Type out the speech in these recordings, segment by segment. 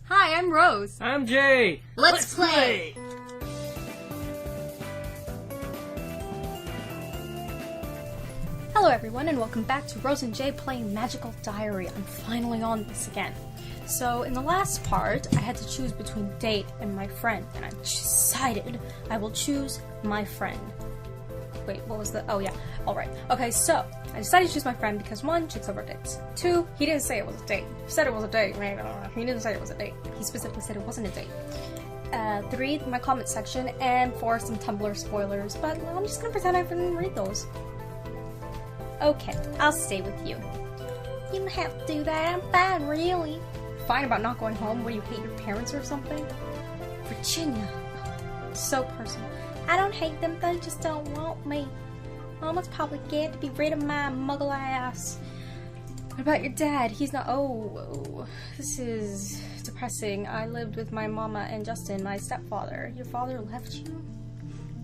Hi, I'm Rose. I'm Jay. Let's play. Hello everyone and welcome back to Rose and Jay playing Magical Diary. I'm finally on this again. So in the last part, I had to choose between date and my friend, and I decided I will choose my friend. Wait, what was the... Oh yeah, alright. Okay, so, I decided to choose my friend because 1, chicks over dates. 2, he didn't say it was a date. He said it was a date. He didn't say it was a date. He specifically said it wasn't a date. 3, my comment section, and 4, some Tumblr spoilers, but I'm just gonna pretend I didn't read those. Okay, I'll stay with you. You don't have to do that, I'm fine, really. Fine about not going home? What, do you hate your parents or something? Virginia. So personal. I don't hate them, they just don't want me. Mama's probably scared to be rid of my muggle ass. What about your dad? He's not- oh, this is depressing. I lived with my mama and Justin, my stepfather. Your father left you?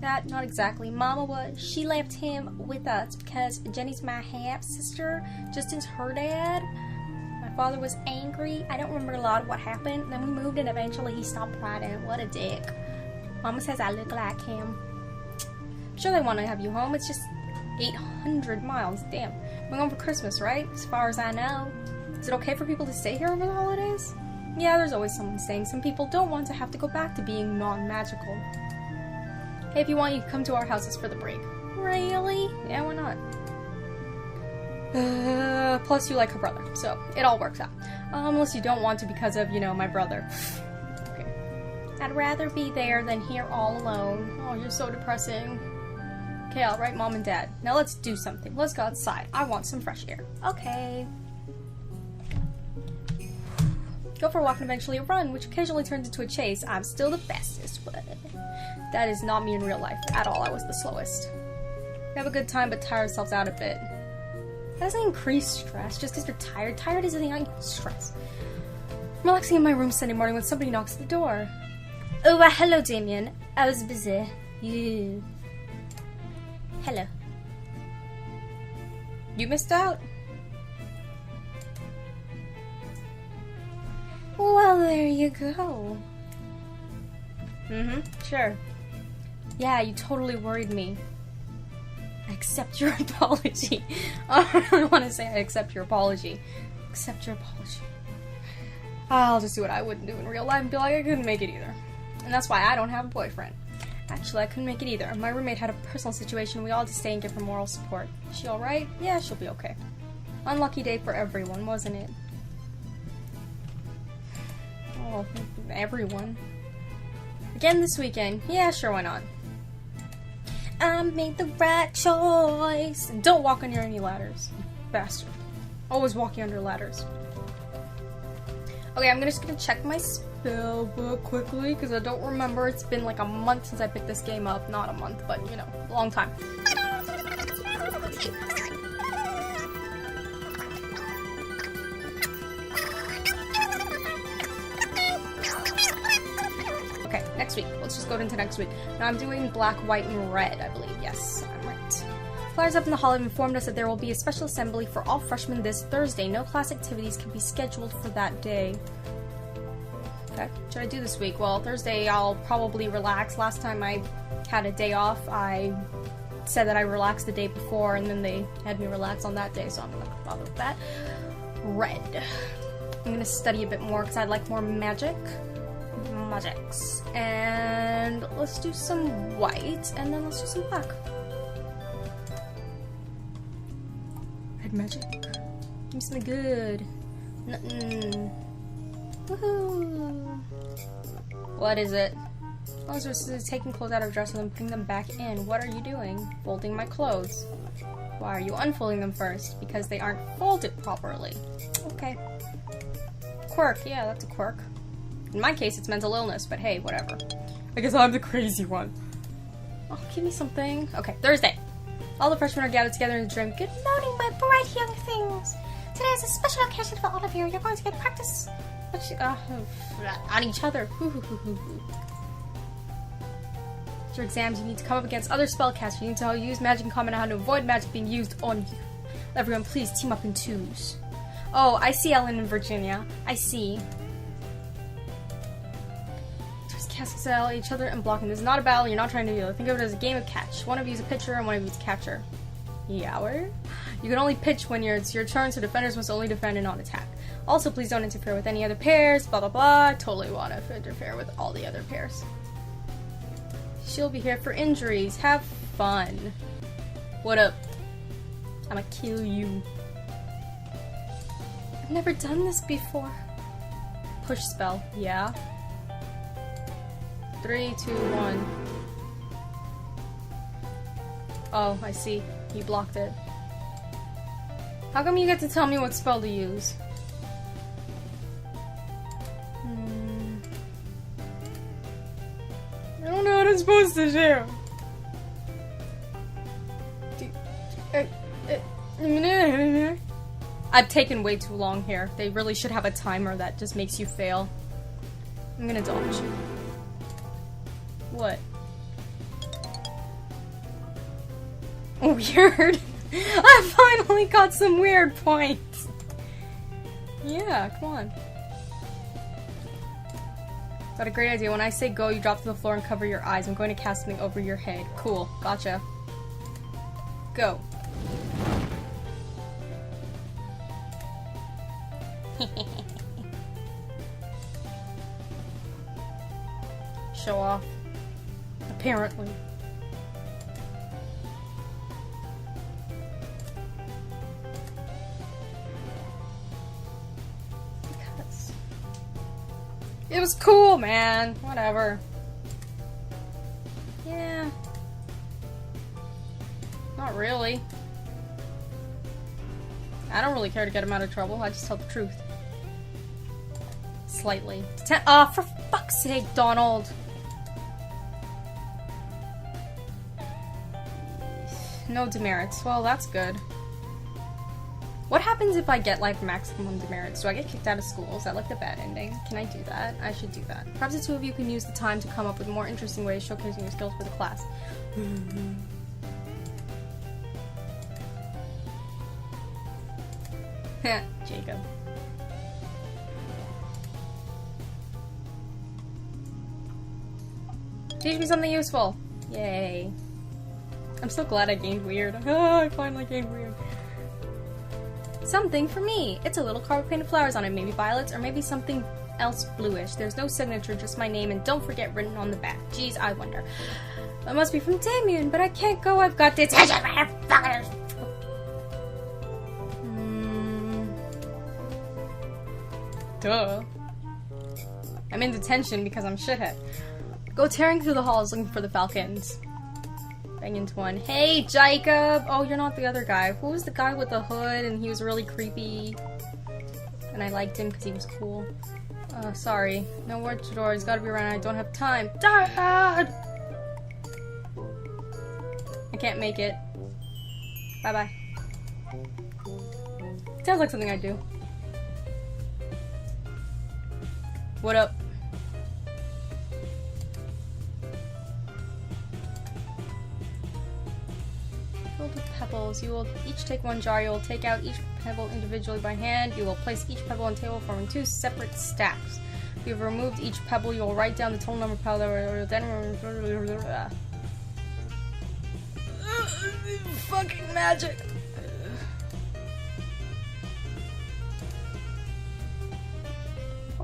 That, not exactly. Mama was. She left him with us because Jenny's my half-sister. Justin's her dad. My father was angry. I don't remember a lot of what happened. Then we moved and eventually he stopped writing. What a dick. Mama says I look like him. I'm sure they want to have you home. It's just 800 miles. Damn. We're going for Christmas, right? As far as I know. Is it okay for people to stay here over the holidays? Yeah, there's always someone staying. Some people don't want to have to go back to being non-magical. Hey, if you want, you can come to our houses for the break. Really? Yeah, why not? Plus you like her brother, so it all works out. Unless you don't want to because of, you know, my brother. Okay. I'd rather be there than here all alone. Oh, you're so depressing. Okay, I'll write Mom and Dad. Now let's do something. Let's go outside. I want some fresh air. Okay. Go for a walk and eventually a run, which occasionally turns into a chase. I'm still the fastest, but that is not me in real life at all. I was the slowest. We have a good time, but tire ourselves out a bit. That doesn't increase stress just because you're tired. Tired isn't equal stress. I'm relaxing in my room Sunday morning when somebody knocks at the door. Oh, hello, Damien. I was busy. You. Hello. You missed out? Well, there you go. Sure. Yeah, you totally worried me. I accept your apology. I don't really want to say I accept your apology. Accept your apology. I'll just do what I wouldn't do in real life and be like, I couldn't make it either. And that's why I don't have a boyfriend. Actually, I couldn't make it either. My roommate had a personal situation. We all had to stay and give her moral support. Is she alright? Yeah, she'll be okay. Unlucky day for everyone, wasn't it? Oh, everyone. Again this weekend. Yeah, sure, why not? I made the right choice. And don't walk under any ladders. Bastard. Always walking under ladders. Okay, I'm just gonna check my spell book quickly, because I don't remember. It's been like a month since I picked this game up. Not a month, but, you know, a long time. Okay, next week. Let's just go into next week. Now I'm doing black, white, and red, I believe. Yes, I'm right. Flyers up in the hall have informed us that there will be a special assembly for all freshmen this Thursday. No class activities can be scheduled for that day. Okay, what should I do this week? Well, Thursday I'll probably relax. Last time I had a day off, I said that I relaxed the day before, and then they had me relax on that day, so I'm not gonna bother with that. Red. I'm gonna study a bit more because I'd like more magic. Magics. And let's do some white, and then let's do some black. Red magic. Give me something good. Woohoo! What is it? As long as taking clothes out of dressers and putting them back in. What are you doing? Folding my clothes. Why are you unfolding them first? Because they aren't folded properly. Okay. Quirk. Yeah, that's a quirk. In my case, it's mental illness, but hey, whatever. I guess I'm the crazy one. Oh, give me something. Okay, Thursday. All the freshmen are gathered together in the gym. Good morning, my bright young things. Today is a special occasion for all of you. You're going to get practice on each other. For your exams, you need to come up against other spellcasters. You need to use magic and comment on how to avoid magic being used on you. Everyone, please team up in twos. Oh, I see Ellen and Virginia. I see. cast excel each other and blocking. This is not a battle, you're not trying to do it. Think of it as a game of catch. One of you is a pitcher and one of you is a catcher. Yower? You can only pitch when it's your turn, so defenders must only defend and not attack. Also, please don't interfere with any other pairs, blah blah blah. I totally want to interfere with all the other pairs. She'll be here for injuries. Have fun. What up? I'ma kill you. I've never done this before. Push spell, yeah. 3, 2, 1. Oh, I see. You blocked it. How come you get to tell me what spell to use? I don't know what I'm supposed to do. I've taken way too long here. They really should have a timer that just makes you fail. I'm gonna dodge. What? Weird. I finally got some weird points. Yeah, come on. Got a great idea. When I say go, you drop to the floor and cover your eyes. I'm going to cast something over your head. Cool. Gotcha. Go. Show off. Apparently. Because it was cool, man. Whatever. Yeah. Not really. I don't really care to get him out of trouble. I just tell the truth. Slightly. For fuck's sake, Donald! No demerits. Well, that's good. What happens if I get, like, maximum demerits? Do I get kicked out of school? Is that, like, the bad ending? Can I do that? I should do that. Perhaps the two of you can use the time to come up with more interesting ways showcasing your skills for the class. Jacob. Teach me something useful! Yay. I'm so glad I gained weird. Oh, I finally gained weird. Something for me! It's a little card with painted flowers on it, maybe violets, or maybe something else bluish. There's no signature, just my name, and don't forget written on the back. Geez, I wonder. It must be from Damien, but I can't go, I've got detention! Duh. I'm in detention because I'm shithead. Go tearing through the halls looking for the falcons. Bang into one. Hey, Jacob! Oh, you're not the other guy. Who was the guy with the hood and he was really creepy? And I liked him because he was cool. Sorry. No word to door. He's gotta be around. I don't have time. Dad! I can't make it. Bye-bye. Sounds like something I'd do. What up? Filled with pebbles. You will each take one jar. You will take out each pebble individually by hand. You will place each pebble on the table, forming 2 separate stacks. If you have removed each pebble, you will write down the total number of pebbles. Then fucking magic.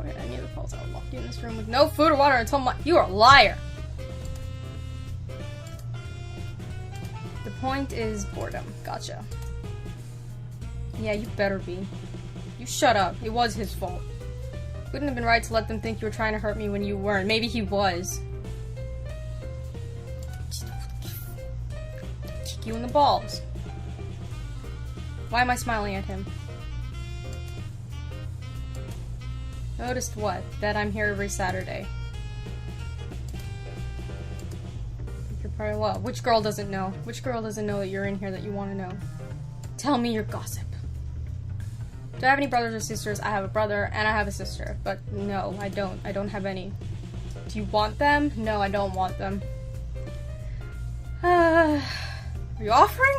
I knew the calls. I would lock you in this room with no food or water until you are a liar. The point is boredom. Gotcha. Yeah, you better be. You shut up. It was his fault. Wouldn't have been right to let them think you were trying to hurt me when you weren't. Maybe he was. Kick you in the balls. Why am I smiling at him? Noticed what? That I'm here every Saturday. You're probably well. Which girl doesn't know? Which girl doesn't know that you're in here that you want to know? Tell me your gossip. Do I have any brothers or sisters? I have a brother and I have a sister. But no, I don't. I don't have any. Do you want them? No, I don't want them. Are you offering?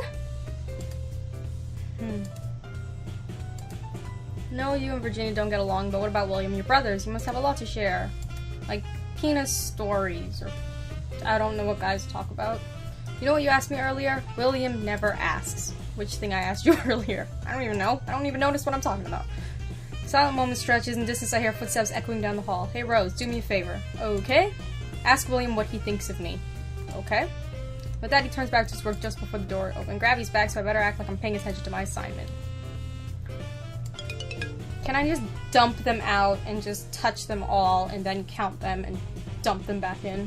No, you and Virginia don't get along, but what about William? Your brothers, you must have a lot to share. Like, penis stories, or I don't know what guys talk about. You know what you asked me earlier? William never asks. Which thing I asked you earlier? I don't even know. I don't even notice what I'm talking about. Silent moment stretches. In distance I hear footsteps echoing down the hall. Hey Rose, do me a favor. Okay? Ask William what he thinks of me. Okay? With that, he turns back to his work just before the door opens. Gravity's back, so I better act like I'm paying attention to my assignment. Can I just dump them out and just touch them all and then count them and dump them back in?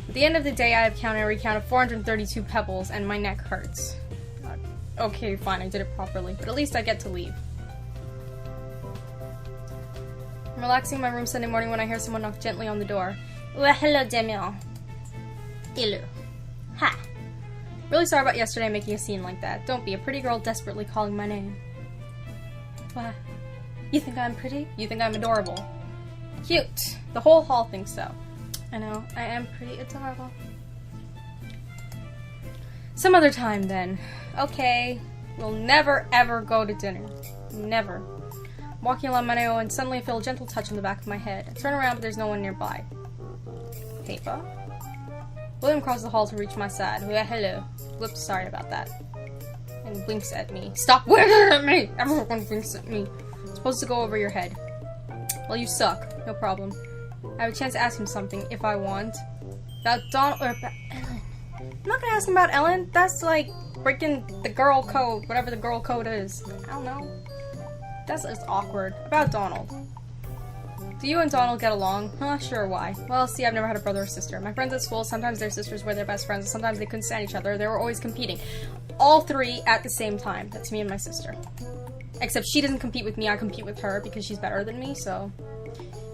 At the end of the day, I have counted a recount of 432 pebbles and my neck hurts. Okay, fine, I did it properly, but at least I get to leave. I'm relaxing in my room Sunday morning when I hear someone knock gently on the door. Well, hello, Damien. Hello. Ha! Really sorry about yesterday making a scene like that. Don't be a pretty girl desperately calling my name. Why? You think I'm pretty? You think I'm adorable? Cute. The whole hall thinks so. I know, I am pretty adorable. Some other time then. Okay. We'll never ever go to dinner. Never. I'm walking along my own and suddenly I feel a gentle touch on the back of my head. I turn around but there's no one nearby. Paper? William crosses the hall to reach my side. Yeah, hello. Whoops, sorry about that. And blinks at me. Stop winking at me! Everyone blinks at me. It's supposed to go over your head. Well, you suck. No problem. I have a chance to ask him something, if I want. About Donald, or about Ellen. I'm not gonna ask him about Ellen. That's like freaking the girl code, whatever the girl code is. I don't know. That's just awkward. About Donald. Do you and Donald get along? Huh, sure, why? Well, see, I've never had a brother or sister. My friends at school, sometimes their sisters were their best friends, and sometimes they couldn't stand each other. They were always competing. All three at the same time. That's me and my sister. Except she doesn't compete with me, I compete with her because she's better than me, so...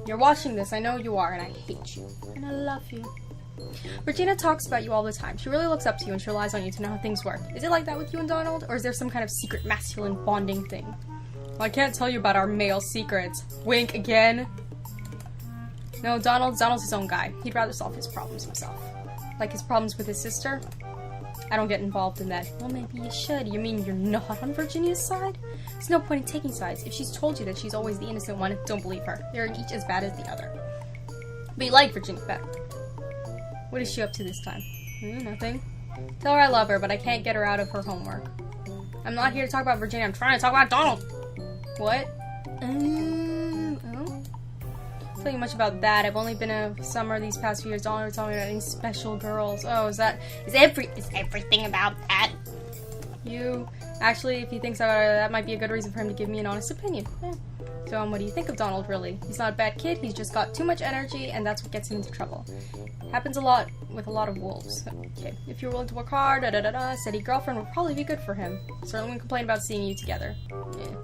You're watching this, I know you are, and I hate you. And I love you. Regina talks about you all the time. She really looks up to you and she relies on you to know how things work. Is it like that with you and Donald? Or is there some kind of secret masculine bonding thing? Well, I can't tell you about our male secrets. Wink again. No, Donald's his own guy. He'd rather solve his problems himself. Like his problems with his sister? I don't get involved in that. Well, maybe you should. You mean you're not on Virginia's side? There's no point in taking sides. If she's told you that she's always the innocent one, don't believe her. They're each as bad as the other. But you like Virginia better. What is she up to this time? Nothing. Tell her I love her, but I can't get her out of her homework. I'm not here to talk about Virginia. I'm trying to talk about Donald. What? Tell you much about that. I've only been a summer these past few years. Don't ever tell me about any special girls. Oh, is everything about that? You actually, if he thinks that might be a good reason for him to give me an honest opinion. Yeah. So, what do you think of Donald? Really, he's not a bad kid. He's just got too much energy, and that's what gets him into trouble. Happens a lot with a lot of wolves. Okay, if you're willing to work hard, steady girlfriend would probably be good for him. Certainly wouldn't complain about seeing you together. Yeah.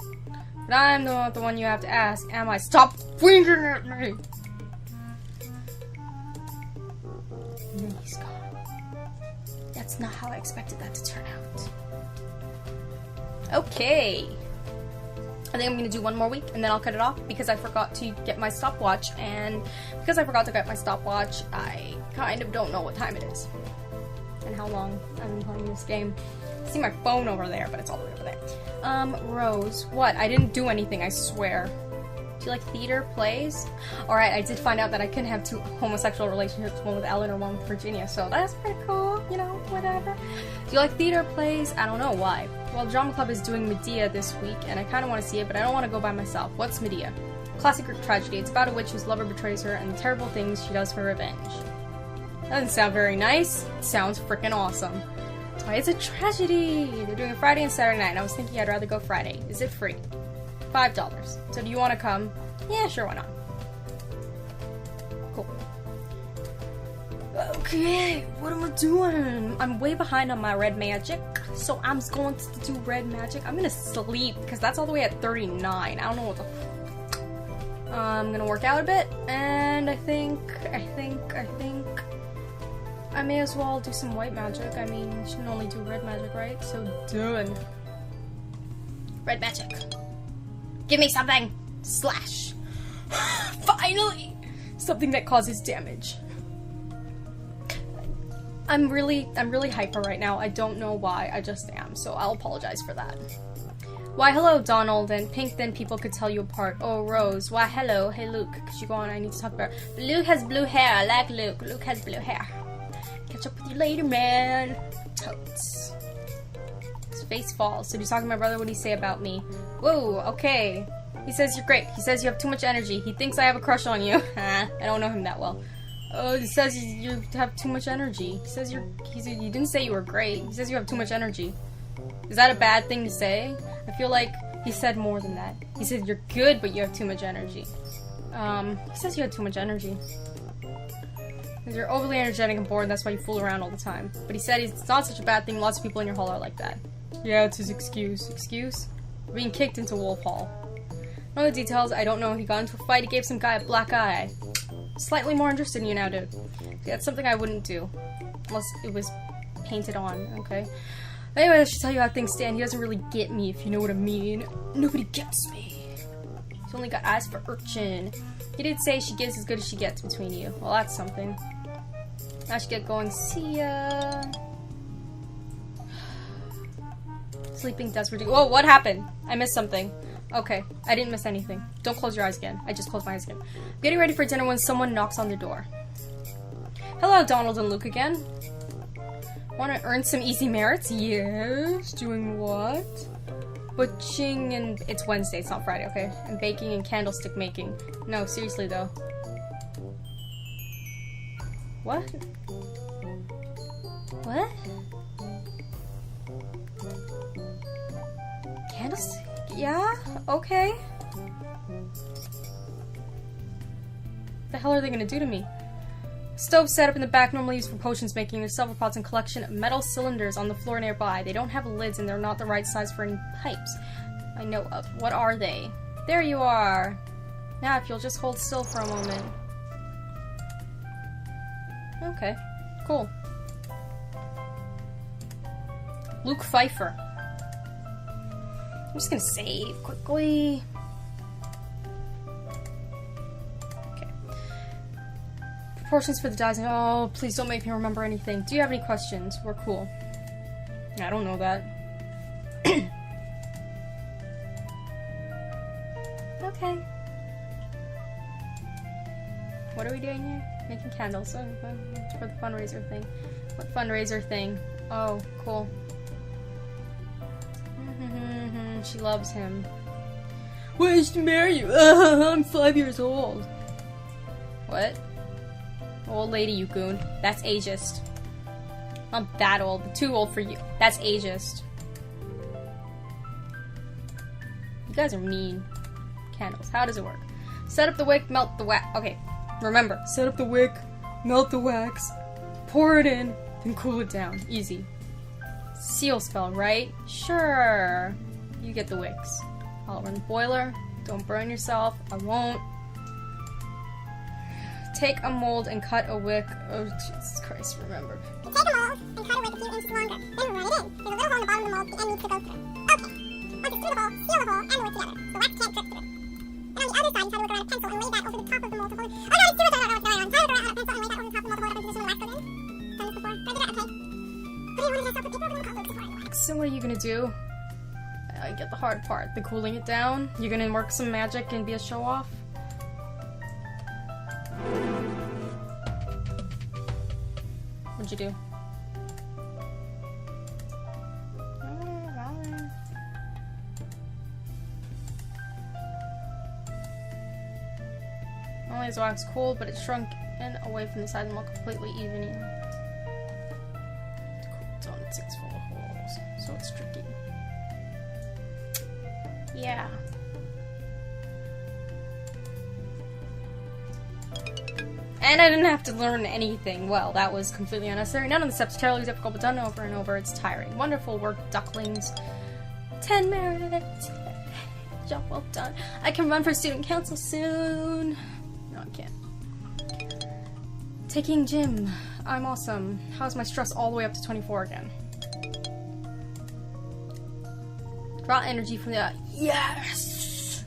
But I'm the one you have to ask, am I? Stop winking at me! And then he's gone. That's not how I expected that to turn out. Okay. I think I'm gonna do one more week and then I'll cut it off because I forgot to get my stopwatch, and because I forgot to get my stopwatch, I kind of don't know what time it is and how long I've been playing this game. I see my phone over there, but it's all the way over there. Rose, what? I didn't do anything, I swear. Do you like theater plays? Alright, I did find out that I couldn't have two homosexual relationships, one with Ellen or one with Virginia, so that's pretty cool, you know, whatever. Do you like theater plays? I don't know, why? Well, Drama Club is doing Medea this week, and I kind of want to see it, but I don't want to go by myself. What's Medea? Classic Greek tragedy. It's about a witch whose lover betrays her and the terrible things she does for revenge. That doesn't sound very nice. It sounds freaking awesome. That's why it's a tragedy. They're doing it Friday and Saturday night, and I was thinking I'd rather go Friday. Is it free? $5. So do you want to come? Yeah, sure, why not? Cool. Okay, what am I doing? I'm way behind on my red magic, so I'm going to do red magic. I'm gonna sleep, because that's all the way at 39. I don't know what the... I'm gonna work out a bit, and I think I may as well do some white magic. I mean, you shouldn't only do red magic, right? So done. Red magic. Give me something! Slash! Finally! Something that causes damage. I'm really hyper right now. I don't know why, I just am, so I'll apologize for that. Why hello, Donald, and Pink, then people could tell you apart. Oh, Rose. Why hello, hey Luke. Could you go on? I need to talk about it. Luke has blue hair. I like Luke. Luke has blue hair. Catch up with you later, man. Totes. His face falls. So he's talking to my brother. What did he say about me? Whoa, okay. He says you're great. He says you have too much energy. He thinks I have a crush on you. I don't know him that well. Oh, he says you have too much energy. He says he didn't say you were great. He says you have too much energy. Is that a bad thing to say? I feel like he said more than that. He said you're good, but you have too much energy. He says you had too much energy. Because you're overly energetic and bored, and that's why you fool around all the time. But he said it's not such a bad thing. Lots of people in your hall are like that. Yeah, it's his excuse. Excuse? Being kicked into Wolf Hall. None of the details, I don't know. He got into a fight, he gave some guy a black eye. Slightly more interested in you now, dude. See, that's something I wouldn't do. Unless it was painted on, okay? Anyway, I should tell you how things stand. He doesn't really get me, if you know what I mean. Nobody gets me. He's only got eyes for urchin. He did say she gives as good as she gets between you. Well, that's something. I should get going. See ya. Sleeping does reduce. Whoa, what happened? I missed something. Okay, I didn't miss anything. Don't close your eyes again. I just closed my eyes again. I'm getting ready for dinner when someone knocks on the door. Hello, Donald and Luke again. Want to earn some easy merits? Yes. Doing what? Butching and... It's Wednesday, it's not Friday, okay? And baking and candlestick making. No, seriously though. What? What? Candlestick? Yeah? Okay. What the hell are they gonna do to me? Stove set up in the back, normally used for potions making. There's several pots and collection of metal cylinders on the floor nearby. They don't have lids and they're not the right size for any pipes I know of. What are they? There you are! Now if you'll just hold still for a moment. Okay. Cool. Luke Pfeiffer. I'm just gonna save quickly. Okay. Proportions for the dyes. Oh, please don't make me remember anything. Do you have any questions? We're cool. I don't know that. Okay. What are we doing here? Making candles. Oh, for the fundraiser thing. What fundraiser thing? Oh, cool. She loves him. Why did she marry you? I'm 5 years old. What? Old lady, you goon. That's ageist. I'm that old, but too old for you. That's ageist. You guys are mean. Candles. How does it work? Set up the wick, melt the wax. Okay, remember. Set up the wick, melt the wax, pour it in, then cool it down. Easy. Seal spell, right? Sure. You get the wicks. I'll run the boiler. Don't burn yourself. I won't. Take a mold and cut a wick. Oh, Jesus Christ, remember. Take a mold and cut a wick a few inches longer. Then run it in. There's a little hole in the bottom of the mold the end needs to go through. Okay. Once it's through the hole, seal the hole and the wick together. The wax can't drip through. And on the other side, you try to work around a pencil and lay that over the top of the mold to hold it. Oh no, it's too much. Try to work around a pencil and lay that over the top of the mold to hold it in position when the wax goes in. Done this before. Did I do that? Okay. Put it in one of the paper. We're gonna cut Luke's before I wax. So what are you gonna do? I get the hard part. The cooling it down? You're gonna work some magic and be a show-off? What'd you do? Only his wax cooled, but it shrunk in away from the side and not completely even. It's on 6 full of holes, so it's tricky. Yeah. And I didn't have to learn anything. Well, that was completely unnecessary. None of the steps are terribly difficult, but done over and over. It's tiring. Wonderful work, ducklings. 10 merits. Job well done. I can run for student council soon. No, I can't. Taking gym. I'm awesome. How's my stress all the way up to 24 again? Draw energy from the... Yes!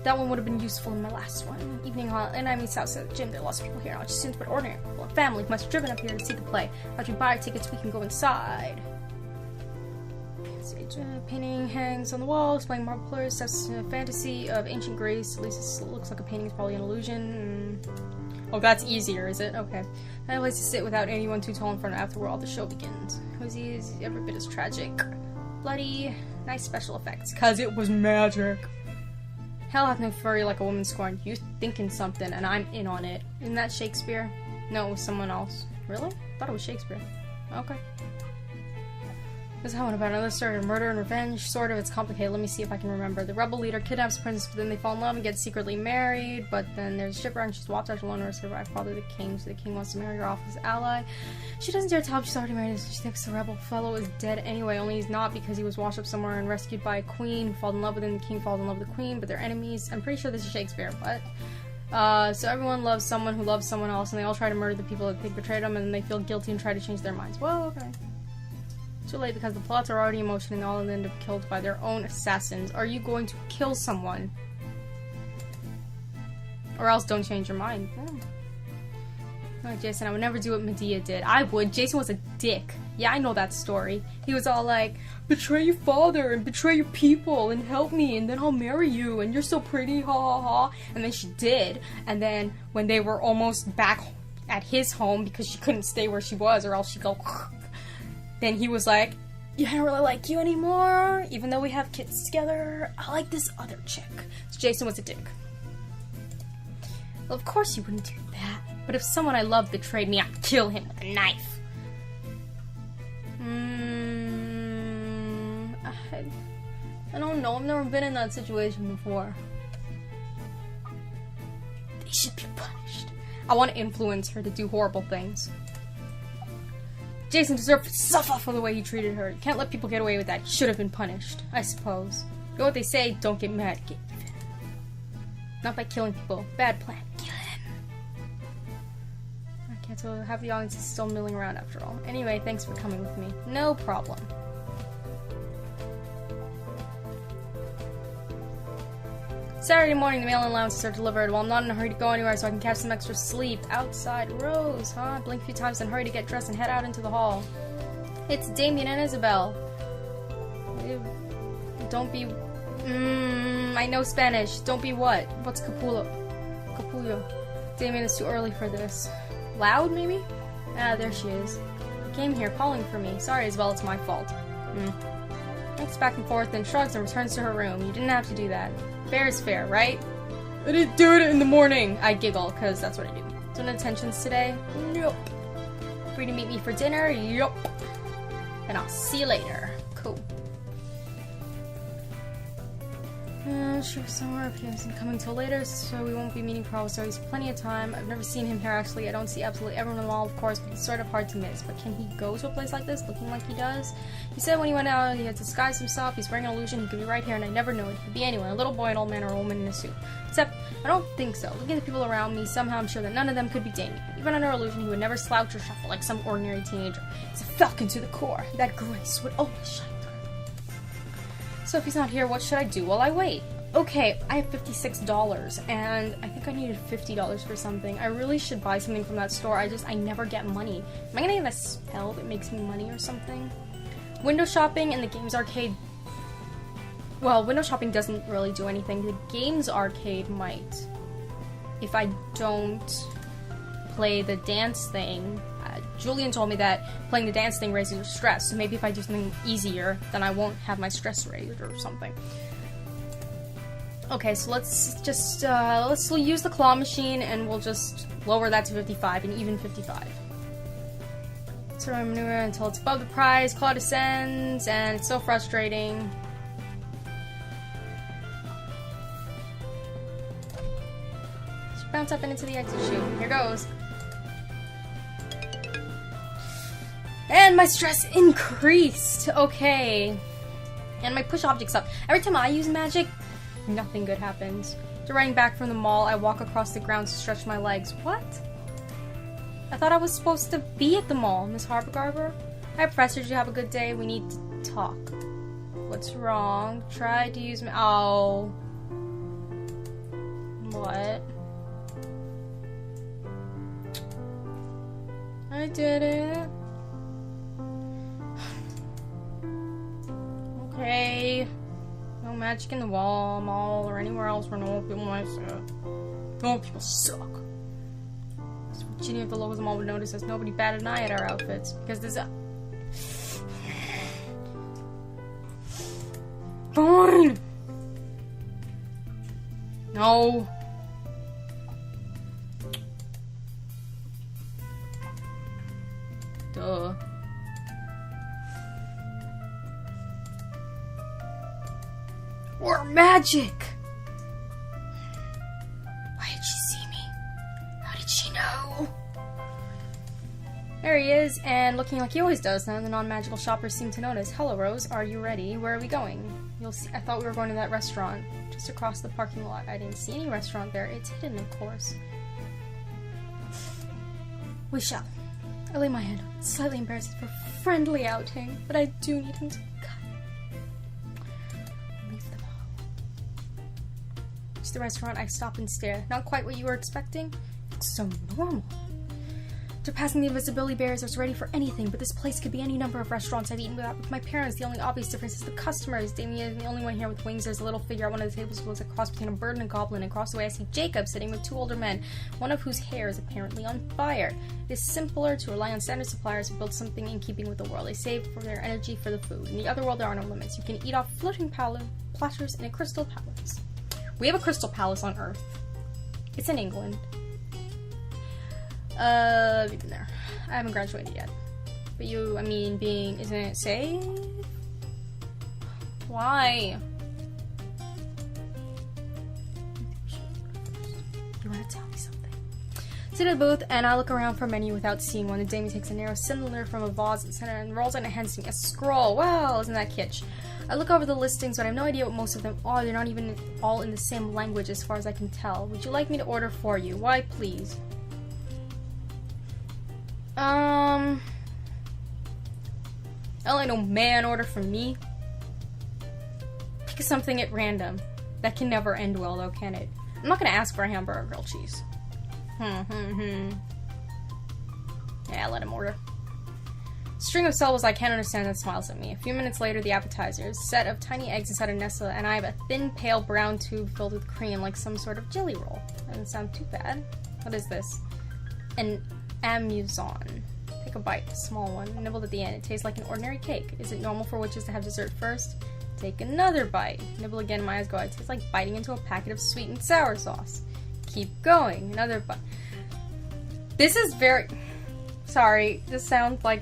That one would have been useful in my last one. Evening hall, and I mean south of the gym. There are lots of people here, not just students, but ordinary people. A family must have driven up here to see the play. After we buy our tickets, we can go inside. Painting hangs on the wall, displaying marble pillars, steps to a fantasy of ancient Greece. At least it looks like a painting is probably an illusion. Oh, that's easier, is it? Okay. I place to sit without anyone too tall in front of after where all the show begins. Cozy is every bit as tragic. Bloody, nice special effects, cause it was magic. Hell hath no fury like a woman scorned. You thinking something, and I'm in on it. Isn't that Shakespeare? No, it was someone else. Really? I thought it was Shakespeare. Okay. This is how about another story of murder and revenge. Sort of, it's complicated. Let me see if I can remember. The rebel leader kidnaps the princess, but then they fall in love and get secretly married. But then there's shipwreck and she's swapped out alone to survive father the king. So the king wants to marry her off as ally. She doesn't dare tell him she's already married. So she thinks the rebel fellow is dead anyway. Only he's not because he was washed up somewhere and rescued by a queen who falls in love with him. The king falls in love with the queen, but they're enemies. I'm pretty sure this is Shakespeare, but so everyone loves someone who loves someone else, and they all try to murder the people that they betrayed them, and then they feel guilty and try to change their minds. Well, okay. Too late because the plots are already in motion and all of them end up killed by their own assassins. Are you going to kill someone? Or else don't change your mind. Like Jason, I would never do what Medea did. I would. Jason was a dick. Yeah, I know that story. He was all like, betray your father and betray your people and help me and then I'll marry you and you're so pretty, ha ha ha. And then she did. And then when they were almost back at his home because she couldn't stay where she was or else she'd go then he was like, yeah, I don't really like you anymore, even though we have kids together. I like this other chick. So Jason was a dick. Well, of course you wouldn't do that. But if someone I love betrayed me, I'd kill him with a knife. I don't know. I've never been in that situation before. They should be punished. I want to influence her to do horrible things. Jason deserved to suffer for the way he treated her. You can't let people get away with that. He should have been punished, I suppose. You know what they say? Don't get mad, get even. Not by killing people. Bad plan. Kill him. I can't tell. Half the audience is still milling around after all. Anyway, thanks for coming with me. No problem. Saturday morning, the mail-in allowances are delivered. Well, I'm not in a hurry to go anywhere, so I can catch some extra sleep. Outside Rose, huh? Blink a few times and hurry to get dressed and head out into the hall. It's Damien and Isabel. Don't be... I know Spanish. Don't be what? What's capullo? Capullo. Damien, is too early for this. Loud, maybe? Ah, there she is. Came here calling for me. Sorry, Isabel, it's my fault. Looks back and forth, then shrugs and returns to her room. You didn't have to do that. Fair is fair, right? I didn't do it in the morning. I giggle, because that's what I do. So no intentions today? Nope. Free to meet me for dinner? Yup. And I'll see you later. Cool. Sure, somewhere up here isn't coming till later, so we won't be meeting for always, so he's plenty of time. I've never seen him here, actually. I don't see absolutely everyone in the mall, of course, but it's sort of hard to miss. But can he go to a place like this, looking like he does? He said when he went out, he had disguised himself. He's wearing an illusion. He could be right here, and I never know it. He could be anyone, a little boy, an old man, or a woman in a suit. Except, I don't think so. Looking at the people around me, somehow I'm sure that none of them could be Damien. Even under illusion, he would never slouch or shuffle like some ordinary teenager. He's a falcon to the core. That grace would always shine through. So if he's not here, what should I do while I wait? Okay, I have $56, and I think I needed $50 for something. I really should buy something from that store. I never get money. Am I gonna get a spell that makes me money or something? Window shopping in the games arcade... Well, window shopping doesn't really do anything. The games arcade might. If I don't play the dance thing... Julian told me that playing the dance thing raises your stress, so maybe if I do something easier, then I won't have my stress raised or something. Okay, so let's just, let's use the claw machine and we'll just lower that to 55 and even 55. So I maneuver until it's above the prize, claw descends, and it's so frustrating. Just bounce up and into the exit chute. Here goes. And my stress increased! Okay. And my push objects up. Every time I use magic, nothing good happens. After running back from the mall, I walk across the grounds to stretch my legs. What? I thought I was supposed to be at the mall, Miss Harbergarber. I have pressured you to have a good day. We need to talk. What's wrong? Tried to use my... Oh. What? I did it. magic in the mall or anywhere else where normal people might see it. Normal people suck. So Virginia at the locals mall would notice us. Nobody batted an eye at our outfits because there's a. Fine. No. Duh. Or magic! Why did she see me? How did she know? There he is, and looking like he always does. None of the non-magical shoppers seem to notice. Hello, Rose. Are you ready? Where are we going? You'll see. I thought we were going to that restaurant just across the parking lot. I didn't see any restaurant there. It's hidden, of course. We shall. I lay my hand on it, slightly embarrassed for a friendly outing, but I do need him to cut. Leave them all. Reach the restaurant, I stop and stare. Not quite what you were expecting? It's so normal. After passing the invisibility barriers, I was ready for anything, but this place could be any number of restaurants I've eaten with my parents. The only obvious difference is the customers. Damien is the only one here with wings. There's a little figure at one of the tables who looks like a cross between a bird and a goblin. And across the way I see Jacob sitting with two older men, one of whose hair is apparently on fire. It is simpler to rely on standard suppliers who build something in keeping with the world. They save for their energy for the food. In the other world, there are no limits. You can eat off floating platters in a crystal palace. We have a crystal palace on Earth. It's in England. We've been there. I haven't graduated yet. But you, I mean, isn't it safe? Why? You want to tell me something? Sit at the booth, and I look around for a menu without seeing one. The Damien takes a narrow cylinder from a vase at the center and rolls it and hands me a scroll. Wow, isn't that kitsch? I look over the listings, but I have no idea what most of them are. They're not even all in the same language as far as I can tell. Would you like me to order for you? Why, please? I'll let no man order for me. Pick something at random. That can never end well, though, can it? I'm not gonna ask for a hamburger or grilled cheese. Yeah, let him order. String of syllables I can't understand and smiles at me. A few minutes later, the appetizers. Set of tiny eggs inside a nestle, and I have a thin, pale brown tube filled with cream, like some sort of jelly roll. Doesn't sound too bad. What is this? An amuson. Take a bite, a small one, nibbled at the end. It tastes like an ordinary cake. Is it normal for witches to have dessert first? Take another bite. Nibble again, my eyes go out. It tastes like biting into a packet of sweet and sour sauce. Keep going. Another bite. This is very... Sorry, this sounds like...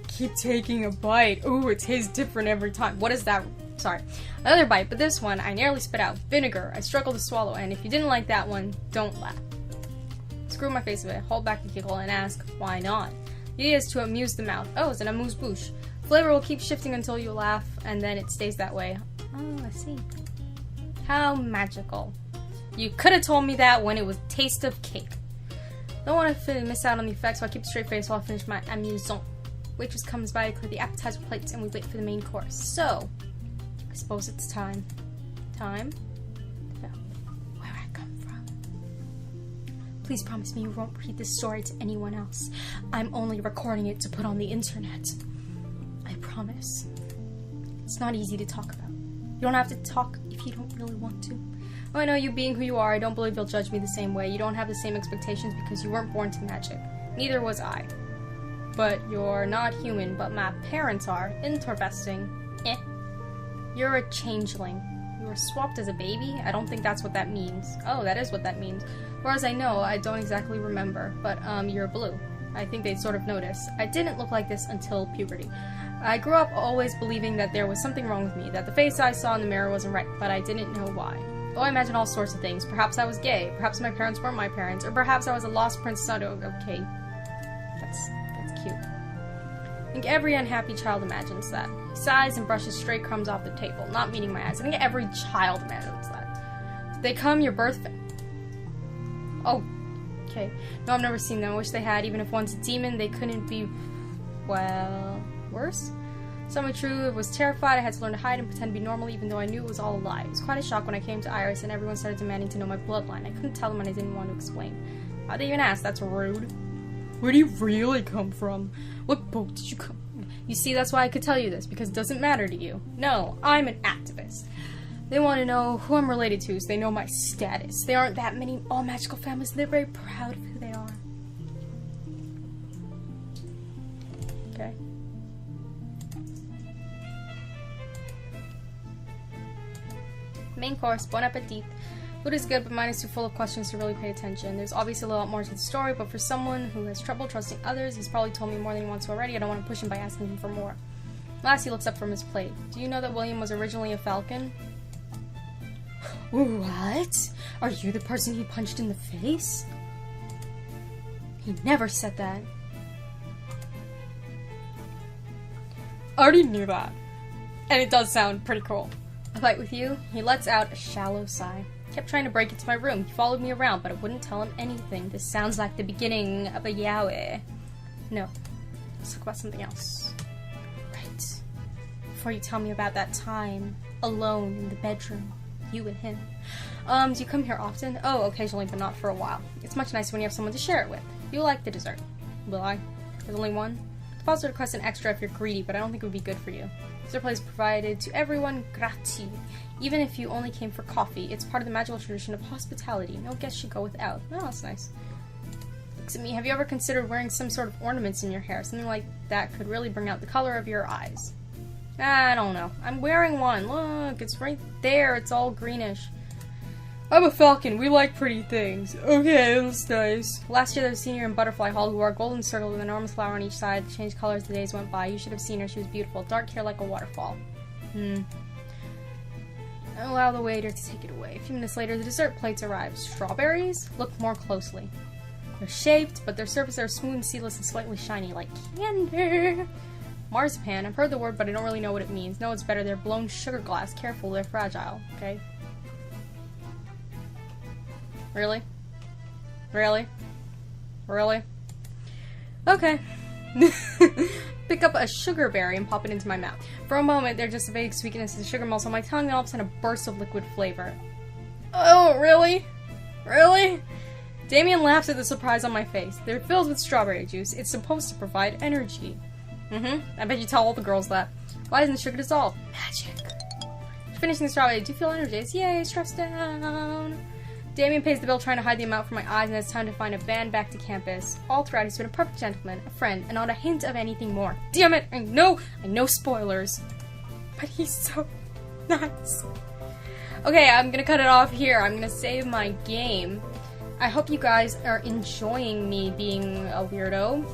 Keep taking a bite. Ooh, it tastes different every time. What is that? Sorry. Another bite, but this one, I nearly spit out. Vinegar. I struggle to swallow, and if you didn't like that one, don't laugh. Screw my face a bit, hold back the giggle, and ask, why not? The idea is to amuse the mouth. Oh, it's an amuse-bouche. Flavor will keep shifting until you laugh, and then it stays that way. Oh, I see. How magical. You could have told me that when it was taste of cake. Don't want to miss out on the effects, so I keep a straight face while I finish my amusant. Waitress comes by to clear the appetizer plates, and we wait for the main course. So, I suppose it's time. Time? Where I come from. Please promise me you won't read this story to anyone else. I'm only recording it to put on the internet. I promise. It's not easy to talk about. You don't have to talk if you don't really want to. Oh, I know you being who you are, I don't believe you'll judge me the same way. You don't have the same expectations because you weren't born to magic. Neither was I. But you're not human, but my parents are. Interesting. You're a changeling. You were swapped as a baby? I don't think that's what that means. Oh, that is what that means. Far as I know, I don't exactly remember, but, you're blue. I think they'd sort of notice. I didn't look like this until puberty. I grew up always believing that there was something wrong with me, that the face I saw in the mirror wasn't right, but I didn't know why. Oh, I imagined all sorts of things. Perhaps I was gay, perhaps my parents weren't my parents, or perhaps I was a lost prince son. Okay. That's cute. I think every unhappy child imagines that. He sighs and brushes stray crumbs off the table, not meeting my eyes. I think every child imagines that. They come your birth... Oh, okay. No, I've never seen them. I wish they had. Even if one's a demon, they couldn't be... well... worse? Some were true. I was terrified. I had to learn to hide and pretend to be normal even though I knew it was all a lie. It was quite a shock when I came to Iris and everyone started demanding to know my bloodline. I couldn't tell them and I didn't want to explain. Why'd they even ask? That's rude. Where do you really come from? What boat did you come from? You see, that's why I could tell you this, because it doesn't matter to you. No, I'm an activist. They want to know who I'm related to, so they know my status. There aren't that many all-magical families, and they're very proud of who they are. Okay. Main course, bon appetit. Food is good, but mine is too full of questions to really pay attention. There's obviously a lot more to the story, but for someone who has trouble trusting others, he's probably told me more than he wants to already. I don't want to push him by asking him for more. Last, he looks up from his plate. Do you know that William was originally a falcon? What? Are you the person he punched in the face? He never said that. I already knew that. And it does sound pretty cool. A fight with you? He lets out a shallow sigh. Kept trying to break into my room. He followed me around, but I wouldn't tell him anything. This sounds like the beginning of a yaoi. No. Let's talk about something else. Right. Before you tell me about that time, alone in the bedroom, you and him. Do you come here often? Oh, occasionally, but not for a while. It's much nicer when you have someone to share it with. You'll like the dessert. Will I? There's only one? The boss would request an extra if you're greedy, but I don't think it would be good for you. Dessert plate is provided to everyone gratis. Even if you only came for coffee, it's part of the magical tradition of hospitality. No guest should go without. Oh, that's nice. Looks at me. Have you ever considered wearing some sort of ornaments in your hair? Something like that could really bring out the color of your eyes. I don't know. I'm wearing one. Look, it's right there. It's all greenish. I'm a falcon. We like pretty things. Okay, that's nice. Last year there was a senior in Butterfly Hall who wore a golden circle with an enormous flower on each side. Changed colors as the days went by. You should have seen her. She was beautiful. Dark hair like a waterfall. Allow the waiter to take it away. A few minutes later, the dessert plates arrived. Strawberries? Look more closely. They're shaped, but their surfaces are smooth, seedless, and slightly shiny, like candy. Marzipan. I've heard the word, but I don't really know what it means. No, it's better. They're blown sugar glass. Careful, they're fragile. Okay? Really? Really? Really? Okay. Pick up a sugar berry and pop it into my mouth. For a moment, there's just a vague sweetness as the sugar melts on my tongue, and all of a sudden a burst of liquid flavor. Oh, really? Really? Damien laughs at the surprise on my face. They're filled with strawberry juice. It's supposed to provide energy. I bet you tell all the girls that. Why doesn't the sugar dissolve? Magic. Finishing the strawberry, do you feel energized? Yay, stress down. Damien pays the bill trying to hide the amount from my eyes, and it's time to find a van back to campus. All throughout, he's been a perfect gentleman, a friend, and not a hint of anything more. Damn it! I know spoilers. But he's so nice. Okay, I'm gonna cut it off here. I'm gonna save my game. I hope you guys are enjoying me being a weirdo.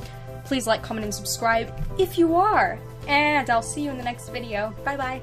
Please like, comment, and subscribe if you are. And I'll see you in the next video. Bye-bye.